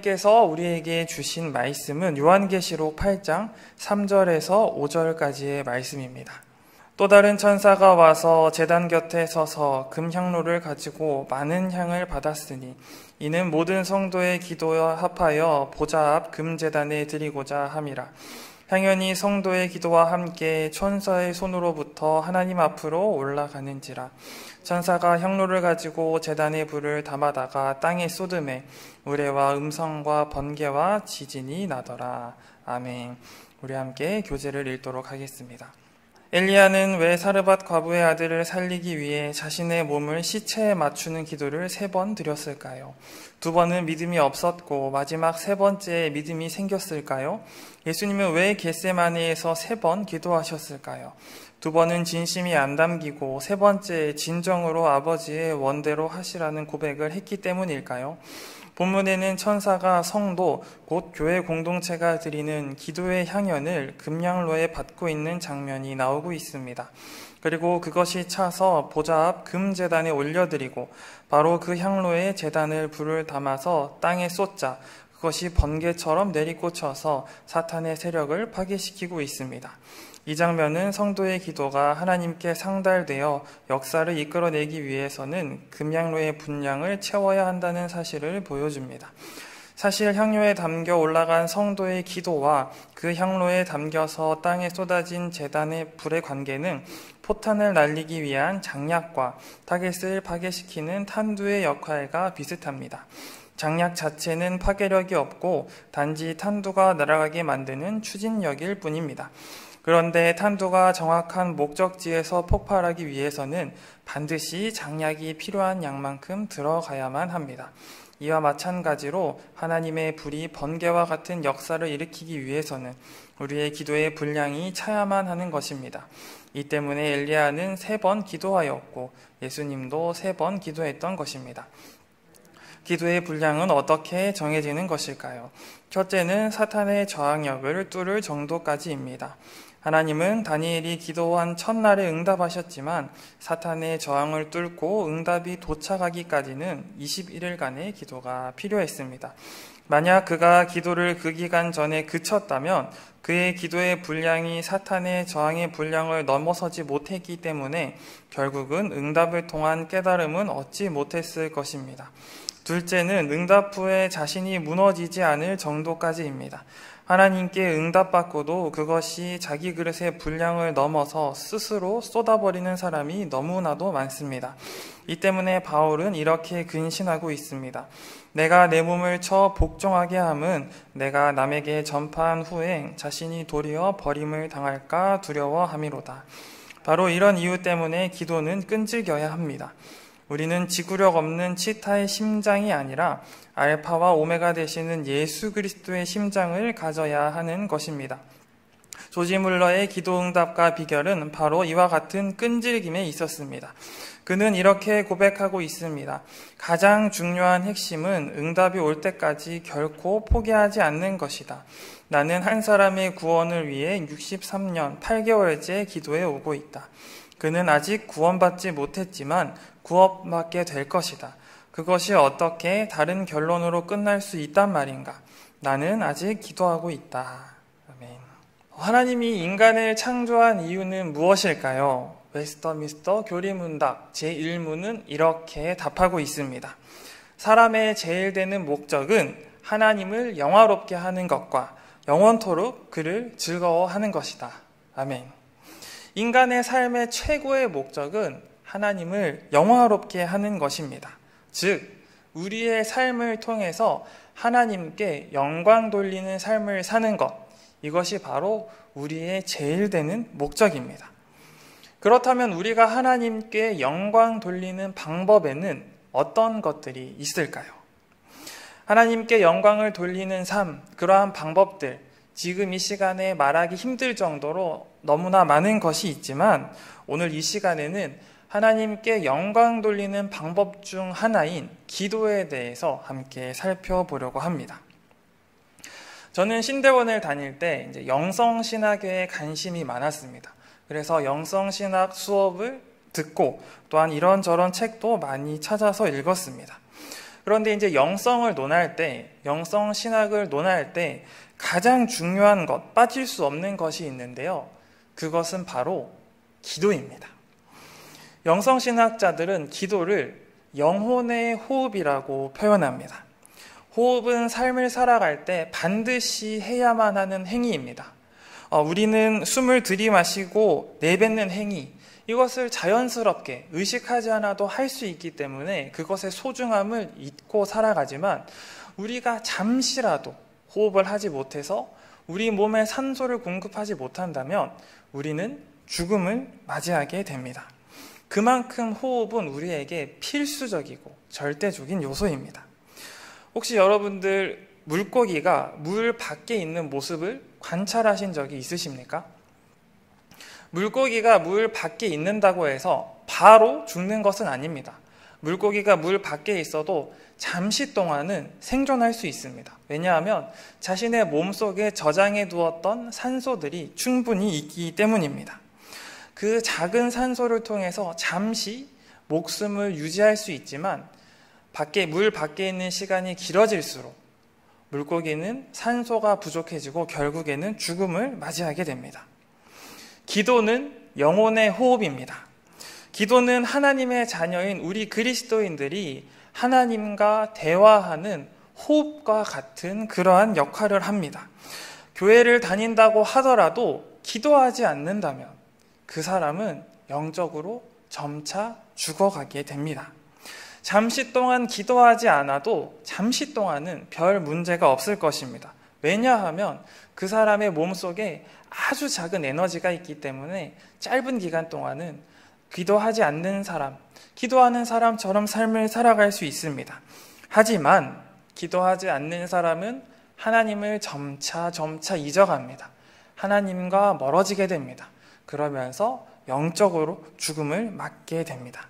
하나님께서 우리에게 주신 말씀은 요한계시록 8장 3절에서 5절까지의 말씀입니다. 또 다른 천사가 와서 제단 곁에 서서 금향로를 가지고 많은 향을 받았으니 이는 모든 성도의 기도에 합하여 보좌 앞 금제단에 드리고자 함이라. 향연이 성도의 기도와 함께 천사의 손으로부터 하나님 앞으로 올라가는지라. 천사가 향로를 가지고 제단에 불을 담아다가 땅에 쏟음에 우레와 음성과 번개와 지진이 나더라. 아멘. 우리 함께 교제를 읽도록 하겠습니다. 엘리야는 왜 사르밧 과부의 아들을 살리기 위해 자신의 몸을 시체에 맞추는 기도를 3번 드렸을까요? 2번은 믿음이 없었고 마지막 3번째에 믿음이 생겼을까요? 예수님은 왜 겟세마네에서 3번 기도하셨을까요? 2번은 진심이 안 담기고 3번째에 진정으로 아버지의 원대로 하시라는 고백을 했기 때문일까요? 본문에는 천사가 성도, 곧 교회 공동체가 드리는 기도의 향연을 금향로에 받고 있는 장면이 나오고 있습니다. 그리고 그것이 차서 보좌 앞 금제단에 올려드리고 바로 그 향로에 제단을 불을 담아서 땅에 쏟자 그것이 번개처럼 내리꽂혀서 사탄의 세력을 파괴시키고 있습니다. 이 장면은 성도의 기도가 하나님께 상달되어 역사를 이끌어내기 위해서는 금향로의 분량을 채워야 한다는 사실을 보여줍니다. 사실 향로에 담겨 올라간 성도의 기도와 그 향로에 담겨서 땅에 쏟아진 제단의 불의 관계는 포탄을 날리기 위한 장약과 타겟을 파괴시키는 탄두의 역할과 비슷합니다. 장약 자체는 파괴력이 없고 단지 탄두가 날아가게 만드는 추진력일 뿐입니다. 그런데 탄두가 정확한 목적지에서 폭발하기 위해서는 반드시 장약이 필요한 양만큼 들어가야만 합니다. 이와 마찬가지로 하나님의 불이 번개와 같은 역사를 일으키기 위해서는 우리의 기도의 분량이 차야만 하는 것입니다. 이 때문에 엘리야는 3번 기도하였고 예수님도 3번 기도했던 것입니다. 기도의 분량은 어떻게 정해지는 것일까요? 첫째는 사탄의 저항력을 뚫을 정도까지입니다. 하나님은 다니엘이 기도한 첫날에 응답하셨지만 사탄의 저항을 뚫고 응답이 도착하기까지는 21일간의 기도가 필요했습니다. 만약 그가 기도를 그 기간 전에 그쳤다면 그의 기도의 분량이 사탄의 저항의 분량을 넘어서지 못했기 때문에 결국은 응답을 통한 깨달음은 얻지 못했을 것입니다. 둘째는 응답 후에 자신이 무너지지 않을 정도까지입니다. 하나님께 응답받고도 그것이 자기 그릇의 분량을 넘어서 스스로 쏟아버리는 사람이 너무나도 많습니다. 이 때문에 바울은 이렇게 근신하고 있습니다. 내가 내 몸을 쳐 복종하게 함은 내가 남에게 전파한 후에 자신이 도리어 버림을 당할까 두려워함이로다. 바로 이런 이유 때문에 기도는 끈질겨야 합니다. 우리는 지구력 없는 치타의 심장이 아니라 알파와 오메가 되시는 예수 그리스도의 심장을 가져야 하는 것입니다. 조지 물러의 기도응답과 비결은 바로 이와 같은 끈질김에 있었습니다. 그는 이렇게 고백하고 있습니다. 가장 중요한 핵심은 응답이 올 때까지 결코 포기하지 않는 것이다. 나는 한 사람의 구원을 위해 63년 8개월째 기도해 오고 있다. 그는 아직 구원받지 못했지만 구원받게 될 것이다. 그것이 어떻게 다른 결론으로 끝날 수 있단 말인가? 나는 아직 기도하고 있다. 아멘. 하나님이 인간을 창조한 이유는 무엇일까요? 웨스터민스터 교리문답 제1문은 이렇게 답하고 있습니다. 사람의 제일 되는 목적은 하나님을 영화롭게 하는 것과 영원토록 그를 즐거워하는 것이다. 아멘. 인간의 삶의 최고의 목적은 하나님을 영화롭게 하는 것입니다. 즉, 우리의 삶을 통해서 하나님께 영광 돌리는 삶을 사는 것, 이것이 바로 우리의 제일 되는 목적입니다. 그렇다면 우리가 하나님께 영광 돌리는 방법에는 어떤 것들이 있을까요? 하나님께 영광을 돌리는 삶, 그러한 방법들, 지금 이 시간에 말하기 힘들 정도로 너무나 많은 것이 있지만 오늘 이 시간에는 하나님께 영광 돌리는 방법 중 하나인 기도에 대해서 함께 살펴보려고 합니다. 저는 신대원을 다닐 때 이제 영성신학에 관심이 많았습니다. 그래서 영성신학 수업을 듣고 또한 이런저런 책도 많이 찾아서 읽었습니다. 그런데 이제 영성을 논할 때, 영성 신학을 논할 때 가장 중요한 것, 빠질 수 없는 것이 있는데요. 그것은 바로 기도입니다. 영성 신학자들은 기도를 영혼의 호흡이라고 표현합니다. 호흡은 삶을 살아갈 때 반드시 해야만 하는 행위입니다. 우리는 숨을 들이마시고 내뱉는 행위, 이것을 자연스럽게 의식하지 않아도 할 수 있기 때문에 그것의 소중함을 잊고 살아가지만, 우리가 잠시라도 호흡을 하지 못해서 우리 몸에 산소를 공급하지 못한다면 우리는 죽음을 맞이하게 됩니다. 그만큼 호흡은 우리에게 필수적이고 절대적인 요소입니다. 혹시 여러분들 물고기가 물 밖에 있는 모습을 관찰하신 적이 있으십니까? 물고기가 물 밖에 있는다고 해서 바로 죽는 것은 아닙니다. 물고기가 물 밖에 있어도 잠시 동안은 생존할 수 있습니다. 왜냐하면 자신의 몸속에 저장해 두었던 산소들이 충분히 있기 때문입니다. 그 작은 산소를 통해서 잠시 목숨을 유지할 수 있지만 물 밖에 있는 시간이 길어질수록 물고기는 산소가 부족해지고 결국에는 죽음을 맞이하게 됩니다. 기도는 영혼의 호흡입니다. 기도는 하나님의 자녀인 우리 그리스도인들이 하나님과 대화하는 호흡과 같은 그러한 역할을 합니다. 교회를 다닌다고 하더라도 기도하지 않는다면 그 사람은 영적으로 점차 죽어가게 됩니다. 잠시 동안 기도하지 않아도 잠시 동안은 별 문제가 없을 것입니다. 왜냐하면 그 사람의 몸속에 아주 작은 에너지가 있기 때문에 짧은 기간 동안은 기도하지 않는 사람, 기도하는 사람처럼 삶을 살아갈 수 있습니다. 하지만 기도하지 않는 사람은 하나님을 점차 잊어갑니다. 하나님과 멀어지게 됩니다. 그러면서 영적으로 죽음을 맞게 됩니다.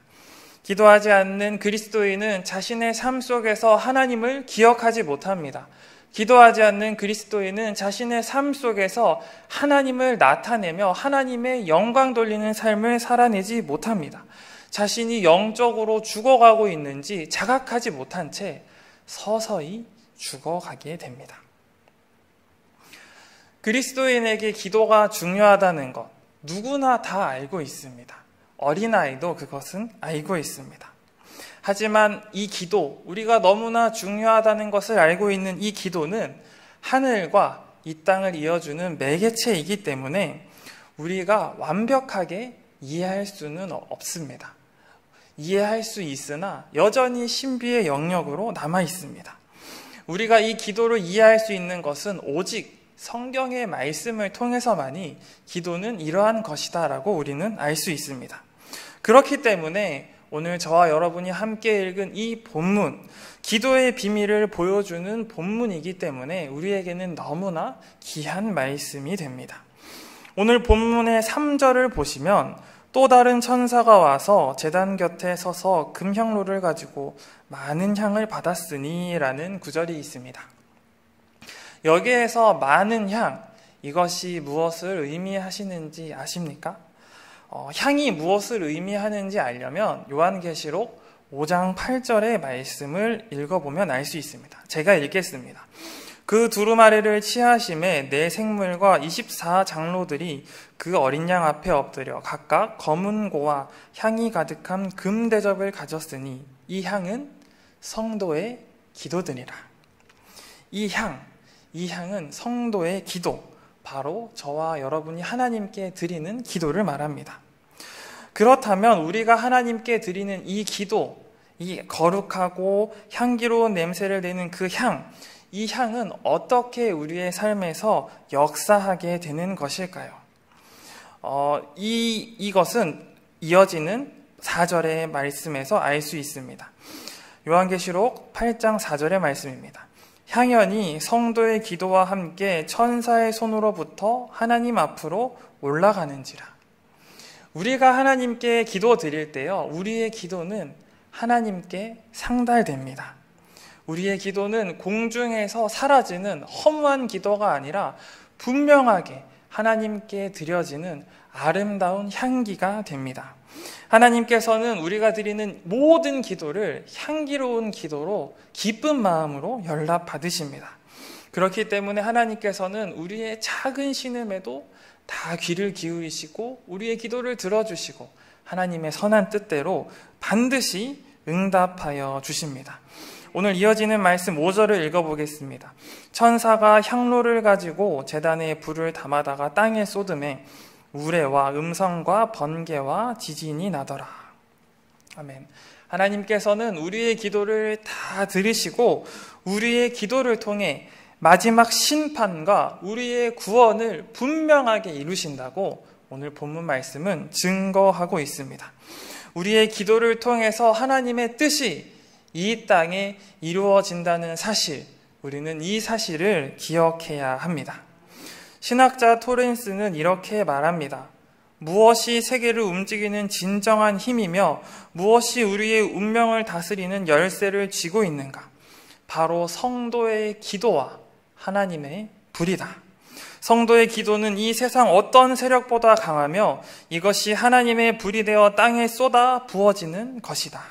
기도하지 않는 그리스도인은 자신의 삶 속에서 하나님을 기억하지 못합니다. 기도하지 않는 그리스도인은 자신의 삶 속에서 하나님을 나타내며 하나님의 영광 돌리는 삶을 살아내지 못합니다. 자신이 영적으로 죽어가고 있는지 자각하지 못한 채 서서히 죽어가게 됩니다. 그리스도인에게 기도가 중요하다는 것 누구나 다 알고 있습니다. 어린아이도 그것은 알고 있습니다. 하지만 이 기도, 우리가 너무나 중요하다는 것을 알고 있는 이 기도는 하늘과 이 땅을 이어주는 매개체이기 때문에 우리가 완벽하게 이해할 수는 없습니다. 이해할 수 있으나 여전히 신비의 영역으로 남아 있습니다. 우리가 이 기도를 이해할 수 있는 것은 오직 성경의 말씀을 통해서만이 기도는 이러한 것이다라고 우리는 알 수 있습니다. 그렇기 때문에 오늘 저와 여러분이 함께 읽은 이 본문, 기도의 비밀을 보여주는 본문이기 때문에 우리에게는 너무나 귀한 말씀이 됩니다. 오늘 본문의 3절을 보시면 또 다른 천사가 와서 제단 곁에 서서 금향로를 가지고 많은 향을 받았으니 라는 구절이 있습니다. 여기에서 많은 향, 이것이 무엇을 의미하시는지 아십니까? 향이 무엇을 의미하는지 알려면 요한계시록 5장 8절의 말씀을 읽어보면 알 수 있습니다. 제가 읽겠습니다. 그 두루마리를 취하심에 네 생물과 24장로들이 그 어린 양 앞에 엎드려 각각 검은 고와 향이 가득한 금 대접을 가졌으니 이 향은 성도의 기도드니라. 이 향은 성도의 기도, 바로 저와 여러분이 하나님께 드리는 기도를 말합니다. 그렇다면 우리가 하나님께 드리는 이 기도, 이 거룩하고 향기로운 냄새를 내는 그 향, 이 향은 어떻게 우리의 삶에서 역사하게 되는 것일까요? 이것은 이어지는 4절의 말씀에서 알 수 있습니다. 요한계시록 8장 4절의 말씀입니다. 향연이 성도의 기도와 함께 천사의 손으로부터 하나님 앞으로 올라가는지라. 우리가 하나님께 기도 드릴 때요, 우리의 기도는 하나님께 상달됩니다. 우리의 기도는 공중에서 사라지는 허무한 기도가 아니라 분명하게 하나님께 드려지는 아름다운 향기가 됩니다. 하나님께서는 우리가 드리는 모든 기도를 향기로운 기도로 기쁜 마음으로 연락받으십니다. 그렇기 때문에 하나님께서는 우리의 작은 신음에도 다 귀를 기울이시고 우리의 기도를 들어주시고 하나님의 선한 뜻대로 반드시 응답하여 주십니다. 오늘 이어지는 말씀 5절을 읽어보겠습니다. 천사가 향로를 가지고 제단에 불을 담아다가 땅에 쏟음에 우레와 음성과 번개와 지진이 나더라. 아멘. 하나님께서는 우리의 기도를 다 들으시고 우리의 기도를 통해 마지막 심판과 우리의 구원을 분명하게 이루신다고 오늘 본문 말씀은 증거하고 있습니다. 우리의 기도를 통해서 하나님의 뜻이 이 땅에 이루어진다는 사실, 우리는 이 사실을 기억해야 합니다. 신학자 토렌스는 이렇게 말합니다. 무엇이 세계를 움직이는 진정한 힘이며 무엇이 우리의 운명을 다스리는 열쇠를 쥐고 있는가? 바로 성도의 기도와 하나님의 불이다. 성도의 기도는 이 세상 어떤 세력보다 강하며 이것이 하나님의 불이 되어 땅에 쏟아 부어지는 것이다.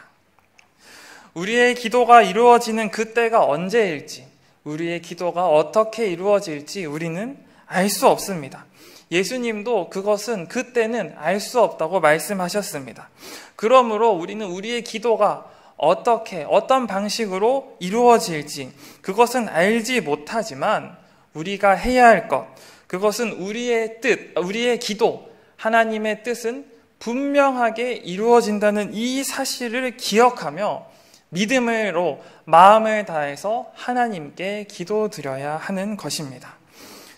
우리의 기도가 이루어지는 그때가 언제일지, 우리의 기도가 어떻게 이루어질지 우리는 알 수 없습니다. 예수님도 그것은 그때는 알 수 없다고 말씀하셨습니다. 그러므로 우리는 우리의 기도가 어떻게, 어떤 방식으로 이루어질지 그것은 알지 못하지만 우리가 해야 할 것, 그것은 우리의 뜻, 우리의 기도, 하나님의 뜻은 분명하게 이루어진다는 이 사실을 기억하며 믿음으로 마음을 다해서 하나님께 기도드려야 하는 것입니다.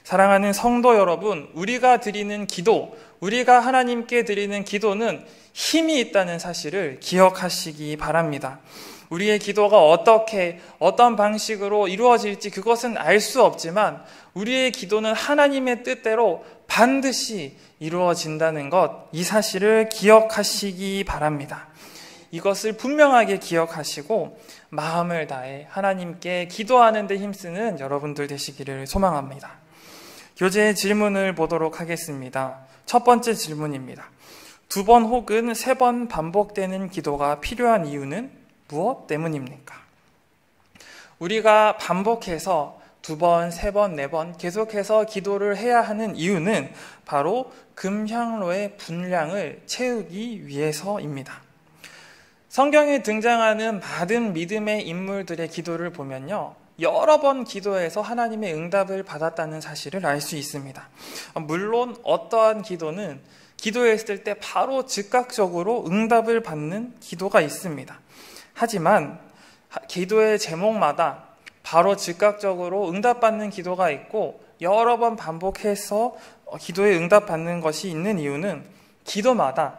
사랑하는 성도 여러분, 우리가 드리는 기도, 우리가 하나님께 드리는 기도는 힘이 있다는 사실을 기억하시기 바랍니다. 우리의 기도가 어떻게, 어떤 방식으로 이루어질지 그것은 알 수 없지만 우리의 기도는 하나님의 뜻대로 반드시 이루어진다는 것, 이 사실을 기억하시기 바랍니다. 이것을 분명하게 기억하시고 마음을 다해 하나님께 기도하는 데 힘쓰는 여러분들 되시기를 소망합니다. 교재의 질문을 보도록 하겠습니다. 첫 번째 질문입니다. 2번 혹은 3번 반복되는 기도가 필요한 이유는 무엇 때문입니까? 우리가 반복해서 2번, 3번, 4번 계속해서 기도를 해야 하는 이유는 바로 금향로의 분량을 채우기 위해서입니다. 성경에 등장하는 많은 믿음의 인물들의 기도를 보면요, 여러 번 기도해서 하나님의 응답을 받았다는 사실을 알 수 있습니다. 물론 어떠한 기도는 기도했을 때 바로 즉각적으로 응답을 받는 기도가 있습니다. 하지만 기도의 제목마다 바로 즉각적으로 응답받는 기도가 있고 여러 번 반복해서 기도에 응답받는 것이 있는 이유는 기도마다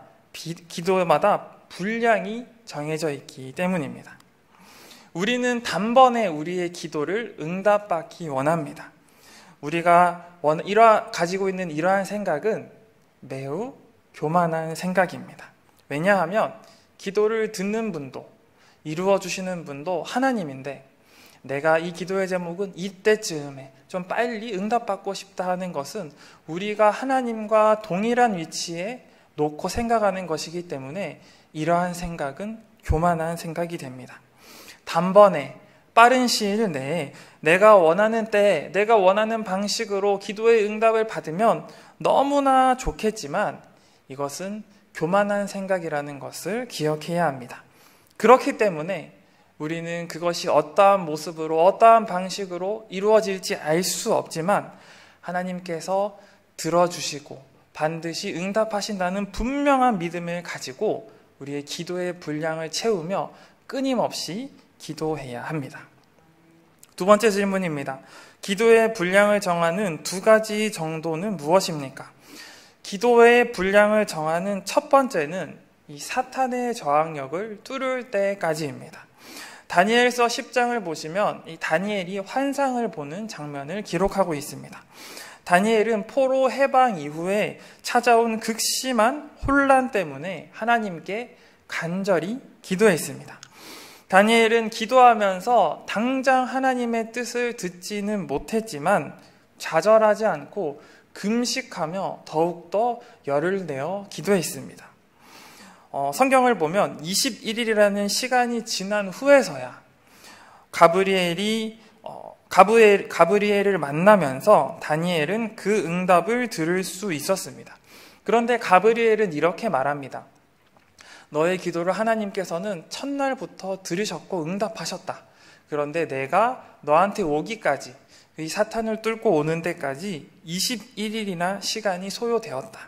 분량이 정해져 있기 때문입니다. 우리는 단번에 우리의 기도를 응답받기 원합니다. 우리가 가지고 있는 이러한 생각은 매우 교만한 생각입니다. 왜냐하면 기도를 듣는 분도 이루어 주시는 분도 하나님인데 내가 이 기도의 제목은 이때쯤에 좀 빨리 응답받고 싶다 하는 것은 우리가 하나님과 동일한 위치에 놓고 생각하는 것이기 때문에 이러한 생각은 교만한 생각이 됩니다. 단번에 빠른 시일 내에 내가 원하는 때에 내가 원하는 방식으로 기도의 응답을 받으면 너무나 좋겠지만 이것은 교만한 생각이라는 것을 기억해야 합니다. 그렇기 때문에 우리는 그것이 어떠한 모습으로 어떠한 방식으로 이루어질지 알 수 없지만 하나님께서 들어주시고 반드시 응답하신다는 분명한 믿음을 가지고 우리의 기도의 분량을 채우며 끊임없이 기도해야 합니다. 2번째 질문입니다. 기도의 분량을 정하는 2가지 정도는 무엇입니까? 기도의 분량을 정하는 첫 번째는 이 사탄의 저항력을 뚫을 때까지입니다. 다니엘서 10장을 보시면 이 다니엘이 환상을 보는 장면을 기록하고 있습니다. 다니엘은 포로 해방 이후에 찾아온 극심한 혼란 때문에 하나님께 간절히 기도했습니다. 다니엘은 기도하면서 당장 하나님의 뜻을 듣지는 못했지만 좌절하지 않고 금식하며 더욱더 열을 내어 기도했습니다. 성경을 보면 21일이라는 시간이 지난 후에서야 가브리엘을 만나면서 다니엘은 그 응답을 들을 수 있었습니다. 그런데 가브리엘은 이렇게 말합니다. 너의 기도를 하나님께서는 첫날부터 들으셨고 응답하셨다. 그런데 내가 너한테 오기까지, 이 사탄을 뚫고 오는 데까지 21일이나 시간이 소요되었다.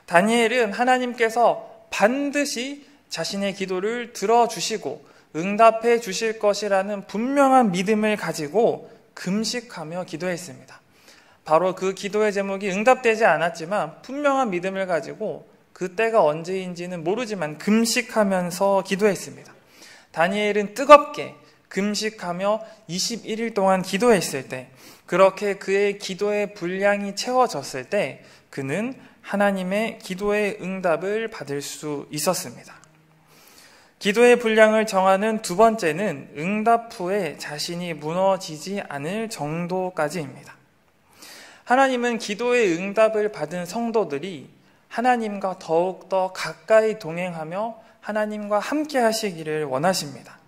다니엘은 하나님께서 반드시 자신의 기도를 들어주시고 응답해 주실 것이라는 분명한 믿음을 가지고 금식하며 기도했습니다. 바로 그 기도의 제목이 응답되지 않았지만 분명한 믿음을 가지고 그때가 언제인지는 모르지만 금식하면서 기도했습니다. 다니엘은 뜨겁게 금식하며 21일 동안 기도했을 때, 그렇게 그의 기도의 분량이 채워졌을 때 그는 하나님의 기도의 응답을 받을 수 있었습니다. 기도의 분량을 정하는 두 번째는 응답 후에 자신이 무너지지 않을 정도까지입니다. 하나님은 기도의 응답을 받은 성도들이 하나님과 더욱더 가까이 동행하며 하나님과 함께 하시기를 원하십니다.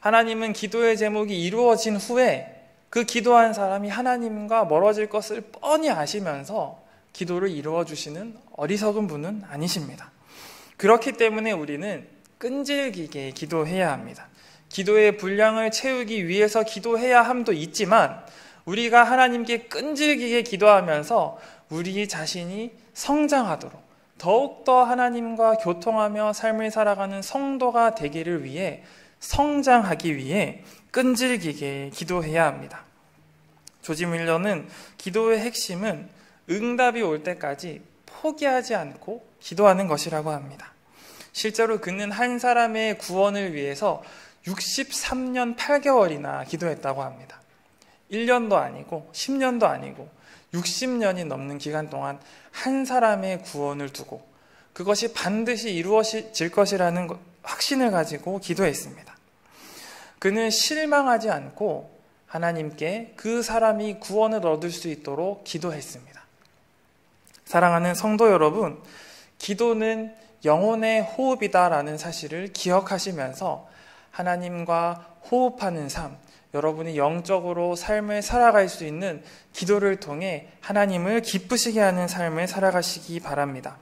하나님은 기도의 제목이 이루어진 후에 그 기도한 사람이 하나님과 멀어질 것을 뻔히 아시면서 기도를 이루어 주시는 어리석은 분은 아니십니다. 그렇기 때문에 우리는 끈질기게 기도해야 합니다. 기도의 분량을 채우기 위해서 기도해야 함도 있지만 우리가 하나님께 끈질기게 기도하면서 우리 자신이 성장하도록 더욱더 하나님과 교통하며 삶을 살아가는 성도가 되기를 위해 성장하기 위해 끈질기게 기도해야 합니다. 조지 밀러는 기도의 핵심은 응답이 올 때까지 포기하지 않고 기도하는 것이라고 합니다. 실제로 그는 한 사람의 구원을 위해서 63년 8개월이나 기도했다고 합니다. 1년도 아니고 10년도 아니고 60년이 넘는 기간 동안 한 사람의 구원을 두고 그것이 반드시 이루어질 것이라는 확신을 가지고 기도했습니다. 그는 실망하지 않고 하나님께 그 사람이 구원을 얻을 수 있도록 기도했습니다. 사랑하는 성도 여러분, 기도는 영혼의 호흡이다라는 사실을 기억하시면서 하나님과 호흡하는 삶, 여러분이 영적으로 삶을 살아갈 수 있는 기도를 통해 하나님을 기쁘시게 하는 삶을 살아가시기 바랍니다.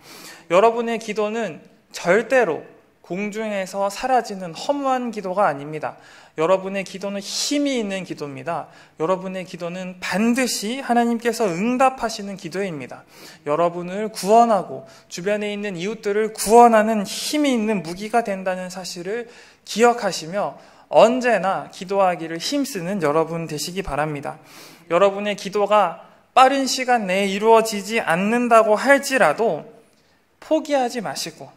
여러분의 기도는 절대로 공중에서 사라지는 허무한 기도가 아닙니다. 여러분의 기도는 힘이 있는 기도입니다. 여러분의 기도는 반드시 하나님께서 응답하시는 기도입니다. 여러분을 구원하고 주변에 있는 이웃들을 구원하는 힘이 있는 무기가 된다는 사실을 기억하시며 언제나 기도하기를 힘쓰는 여러분 되시기 바랍니다. 여러분의 기도가 빠른 시간 내에 이루어지지 않는다고 할지라도 포기하지 마시고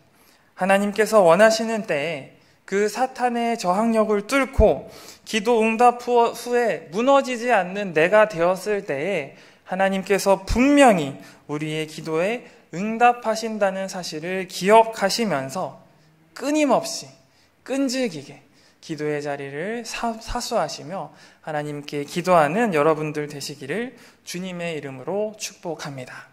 하나님께서 원하시는 때에 그 사탄의 저항력을 뚫고 기도 응답 후에 무너지지 않는 내가 되었을 때에 하나님께서 분명히 우리의 기도에 응답하신다는 사실을 기억하시면서 끊임없이 끈질기게 기도의 자리를 사수하시며 하나님께 기도하는 여러분들 되시기를 주님의 이름으로 축복합니다.